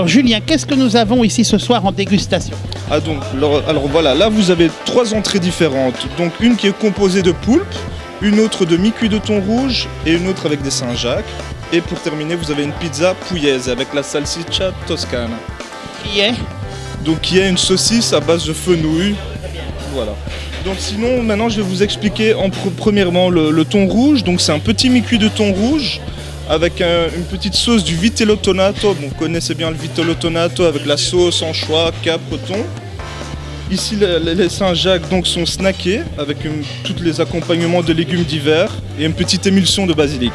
Alors Julien, qu'est-ce que nous avons ici ce soir en dégustation? Ah donc, alors voilà, là vous avez 3 entrées différentes. Donc une qui est composée de poulpe, une autre de mi-cuit de thon rouge et une autre avec des Saint-Jacques. Et pour terminer, vous avez une pizza pugliese avec la salsiccia toscana. Qui est? Donc qui est une saucisse à base de fenouil. Voilà. Donc sinon, maintenant je vais vous expliquer premièrement le thon rouge. Donc c'est un petit mi-cuit de thon rouge avec une petite sauce du vitello tonato. Bon, vous connaissez bien le vitello tonato avec la sauce, anchois, capre, thon. Ici, les Saint-Jacques donc sont snackés avec tous les accompagnements de légumes divers et une petite émulsion de basilic.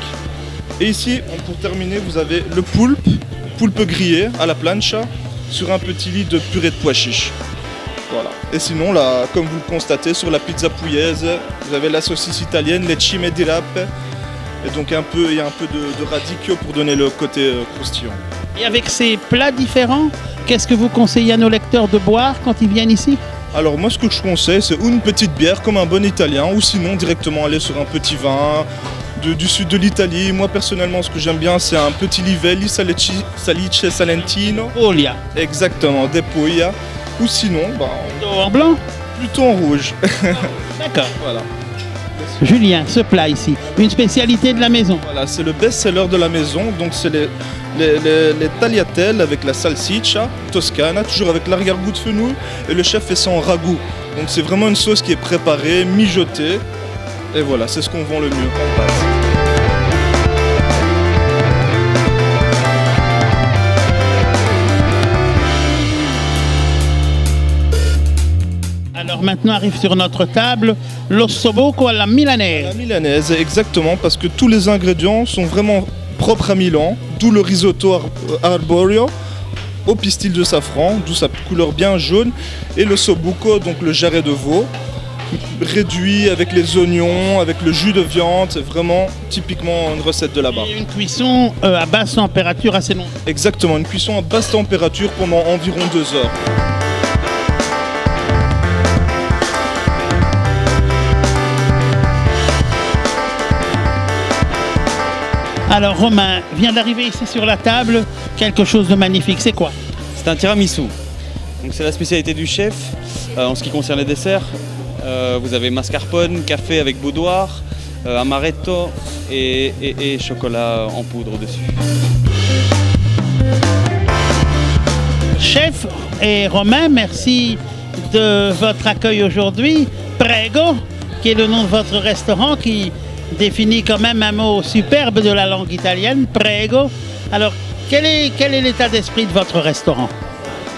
Et ici, pour terminer, vous avez le poulpe grillé à la plancha sur un petit lit de purée de pois chiches. Voilà. Et sinon, là, comme vous le constatez, sur la pizza pugliese, vous avez la saucisse italienne, les cime di rape. Et donc il y a un peu de radicchio pour donner le côté croustillant. Et avec ces plats différents, qu'est-ce que vous conseillez à nos lecteurs de boire quand ils viennent ici? Alors moi ce que je conseille c'est une petite bière comme un bon italien ou sinon directement aller sur un petit vin du sud de l'Italie. Moi personnellement ce que j'aime bien c'est un petit livelli salice salentino. Olia. Exactement, des Puglia. Ou sinon, En blanc? plutôt en rouge. D'accord. Voilà. Julien, ce plat ici, une spécialité de la maison. Voilà, c'est le best-seller de la maison, donc c'est les tagliatelles avec la salsiccia toscana, toujours avec l'arrière-goût de fenouil, et le chef fait ça en ragoût. Donc c'est vraiment une sauce qui est préparée, mijotée, et voilà, c'est ce qu'on vend le mieux quand on passe. Alors maintenant arrive sur notre table l'ossobuco alla milanaise. La milanaise, exactement, parce que tous les ingrédients sont vraiment propres à Milan, d'où le risotto arborio au pistil de safran, d'où sa couleur bien jaune, et le sobuco, donc le jarret de veau, réduit avec les oignons, avec le jus de viande, c'est vraiment typiquement une recette de là-bas. Et une cuisson à basse température assez longue. Exactement, une cuisson à basse température pendant environ 2 heures. Alors Romain vient d'arriver ici sur la table, quelque chose de magnifique, c'est quoi? C'est un tiramisu. Donc c'est la spécialité du chef en ce qui concerne les desserts. Vous avez mascarpone, café avec boudoir, amaretto et chocolat en poudre dessus. Chef et Romain, merci de votre accueil aujourd'hui. Prego, qui est le nom de votre restaurant, qui définit quand même un mot superbe de la langue italienne, prego. Alors, quel est l'état d'esprit de votre restaurant?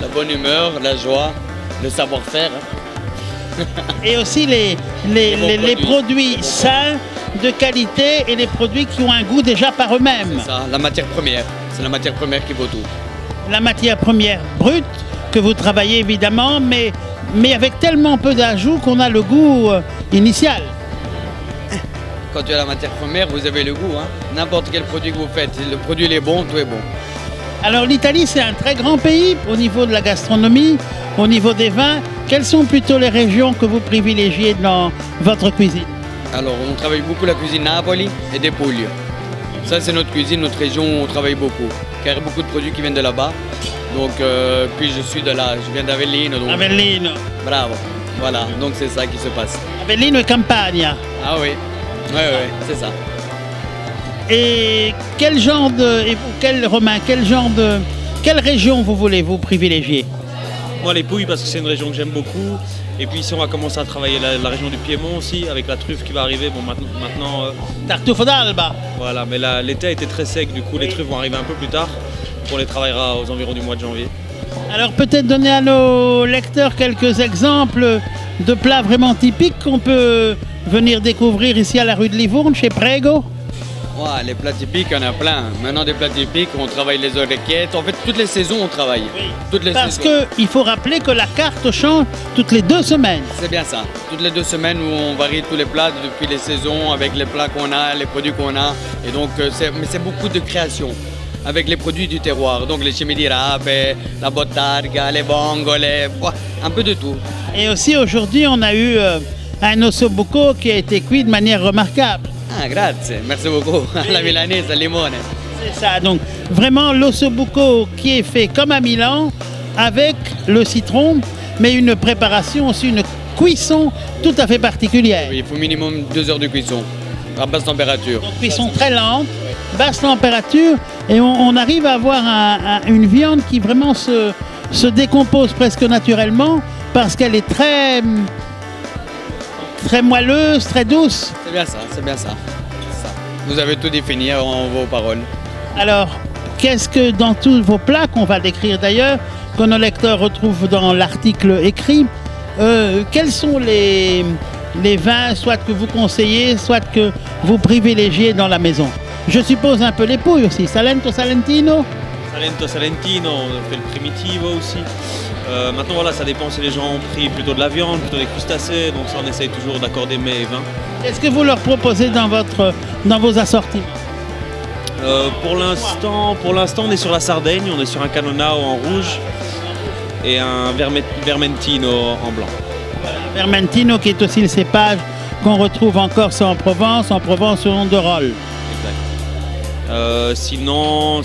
La bonne humeur, la joie, le savoir-faire. Et aussi les produits sains, de qualité et les produits qui ont un goût déjà par eux-mêmes. C'est ça, la matière première. C'est la matière première qui vaut tout. La matière première brute que vous travaillez évidemment, mais avec tellement peu d'ajouts qu'on a le goût initial. Quand tu as la matière première, vous avez le goût. Hein. N'importe quel produit que vous faites, si le produit est bon, tout est bon. Alors l'Italie, c'est un très grand pays au niveau de la gastronomie, au niveau des vins. Quelles sont plutôt les régions que vous privilégiez dans votre cuisine? Alors, on travaille beaucoup la cuisine Napoli et des Puglia. Ça, c'est notre cuisine, notre région où on travaille beaucoup. Car il y a beaucoup de produits qui viennent de là-bas. Donc, puis je viens d'Avellino. Donc... Avellino. Bravo. Voilà, donc c'est ça qui se passe. Avellino et Campania. Ah oui, c'est ça. Et quel genre de... Et vous, Romain, quelle région vous voulez vous privilégier? Moi, les Pouilles, parce que c'est une région que j'aime beaucoup. Et puis ici, on va commencer à travailler la région du Piémont aussi, avec la truffe qui va arriver. Bon, maintenant Tartufo d'Alba. voilà, mais l'été a été très sec, du coup, les truffes vont arriver un peu plus tard. On les travaillera aux environs du mois de janvier. Alors peut-être donner à nos lecteurs quelques exemples de plats vraiment typiques qu'on peut venir découvrir ici à la rue de Livourne, chez Prego. Ouais, les plats typiques, il y en a plein. Maintenant, des plats typiques, on travaille les oreillettes. En fait, toutes les saisons, on travaille. Oui. Toutes les Parce saisons. qu'il faut rappeler que la carte change toutes les 2 semaines. C'est bien ça. Toutes les 2 semaines où on varie tous les plats depuis les saisons, avec les plats qu'on a, les produits qu'on a. Et donc, mais c'est beaucoup de création avec les produits du terroir. Donc, les cime di rape, la bottarga, les bongole, un peu de tout. Et aussi aujourd'hui, on a eu un ossobuco qui a été cuit de manière remarquable. Ah, grazie. Merci beaucoup. La milanaise, al limone. C'est ça, donc vraiment l'ossobuco qui est fait comme à Milan, avec le citron, mais une préparation aussi, une cuisson tout à fait particulière. Oui, il faut minimum 2 heures de cuisson, à basse température. Donc cuisson très lente, basse température, et on arrive à avoir une viande qui vraiment se décompose presque naturellement, parce qu'elle est très moelleuse, très douce. C'est bien ça, c'est bien ça. C'est ça. Vous avez tout défini en vos paroles. Alors, qu'est-ce que dans tous vos plats, qu'on va décrire d'ailleurs, que nos lecteurs retrouvent dans l'article écrit, quels sont les vins, soit que vous conseillez, soit que vous privilégiez dans la maison? Je suppose un peu les pouilles aussi, Salento, Salentino. Salento, Salentino, on fait le Primitivo aussi. Maintenant voilà, ça dépend si les gens ont pris plutôt de la viande, plutôt des crustacés, donc ça on essaye toujours d'accorder mets et vins. Qu'est-ce que vous leur proposez dans vos assortiments? Pour l'instant, on est sur la Sardaigne, on est sur un Canonao en rouge et un Vermentino en blanc. Vermentino qui est aussi le cépage qu'on retrouve en Corse et en Provence au nom de Rolle. Exact. Sinon,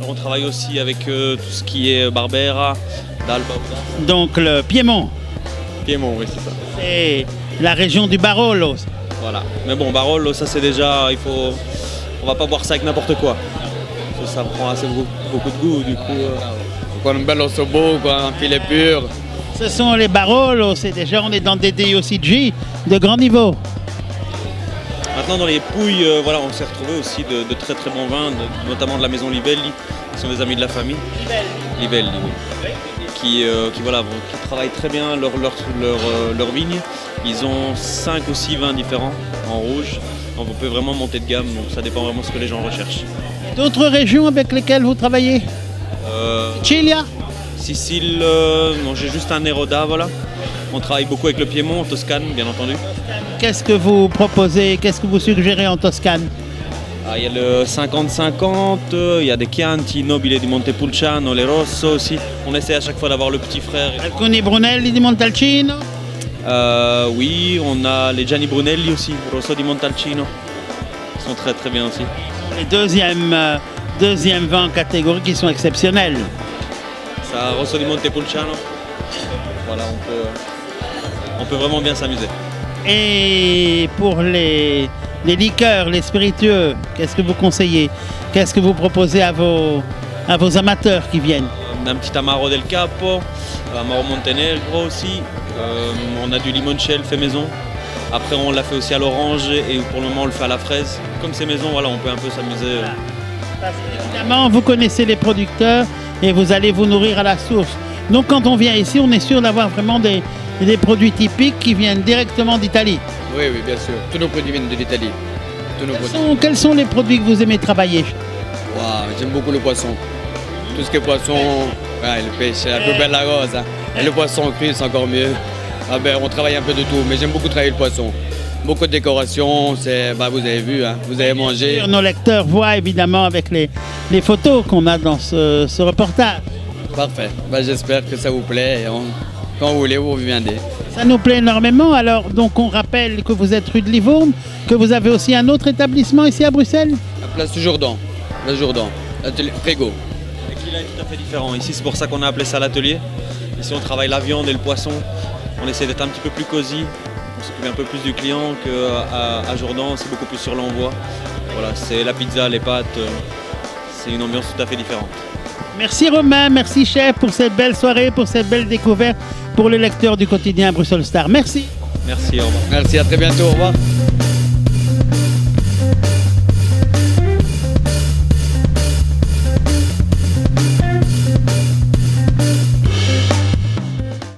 on travaille aussi avec tout ce qui est Barbera, d'Alba. Donc le Piémont, Piémont, oui, c'est ça. c'est la région du Barolo. Voilà. Mais bon, Barolo, ça c'est déjà, on va pas boire ça avec n'importe quoi. Ça prend assez beaucoup de goût, du coup. Quoi, un bel ossobo, quoi, un filet pur. Ce sont les Barolo, c'est déjà, on est dans des DOCG de grand niveau. Maintenant, dans les pouilles, voilà, on s'est retrouvé aussi de très très bons vins, notamment de la maison Livelli, qui sont des amis de la famille. Livelli, oui. Qui travaillent très bien leur vigne. Ils ont 5 ou 6 vins différents en rouge. Donc on peut vraiment monter de gamme, donc ça dépend vraiment de ce que les gens recherchent. D'autres régions avec lesquelles vous travaillez? Sicilia? Sicile, non, j'ai juste un Neroda, voilà. On travaille beaucoup avec le Piémont, Toscane, bien entendu. Qu'est-ce que vous proposez, qu'est-ce que vous suggérez en Toscane? Il y a le 50-50, il y a des Chianti, Nobile di Montepulciano, les Rosso aussi. On essaie à chaque fois d'avoir le petit frère. Alcuni Brunelli di Montalcino? Oui, on a les Gianni Brunelli aussi, Rosso di Montalcino. Ils sont très très bien aussi. Les deuxième vins en catégorie qui sont exceptionnels. Ça, Rosso di Montepulciano. Voilà, on peut vraiment bien s'amuser. Et pour les liqueurs, les spiritueux, qu'est-ce que vous conseillez? Qu'est-ce que vous proposez à vos amateurs qui viennent? Un petit Amaro del Capo, Amaro Montenegro aussi. On a du limoncello fait maison. Après, on l'a fait aussi à l'orange et pour le moment, on le fait à la fraise. Comme c'est maison, voilà, on peut un peu s'amuser. Parce qu'évidemment, vous connaissez les producteurs et vous allez vous nourrir à la source. Donc, quand on vient ici, on est sûr d'avoir vraiment des produits typiques qui viennent directement d'Italie. Oui, oui, bien sûr. Tous nos produits viennent de l'Italie. Quels sont les produits que vous aimez travailler? Wow, j'aime beaucoup le poisson. Tout ce qui est poisson, ouais, le pêche, c'est la plus belle la rose. Hein. Et le poisson cru, c'est encore mieux. On travaille un peu de tout, mais j'aime beaucoup travailler le poisson. Beaucoup de décorations, vous avez vu, hein, vous avez mangé. Nos lecteurs voient évidemment avec les photos qu'on a dans ce reportage. Parfait, j'espère que ça vous plaît. Quand vous voulez, vous reviendrez. Ça nous plaît énormément. Alors, donc, on rappelle que vous êtes rue de Livourne, que vous avez aussi un autre établissement ici à Bruxelles? La place du Jourdan, l'atelier Prégo. Le client est tout à fait différent. Ici, c'est pour ça qu'on a appelé ça l'atelier. Ici, on travaille la viande et le poisson. On essaie d'être un petit peu plus cosy. On s'occupe un peu plus du client qu'à Jourdan, c'est beaucoup plus sur l'envoi. Voilà, c'est la pizza, les pâtes. C'est une ambiance tout à fait différente. Merci Romain, merci chef pour cette belle soirée, pour cette belle découverte pour les lecteurs du quotidien Bruxelles Star. Merci. Merci, au revoir. Merci, à très bientôt, au revoir.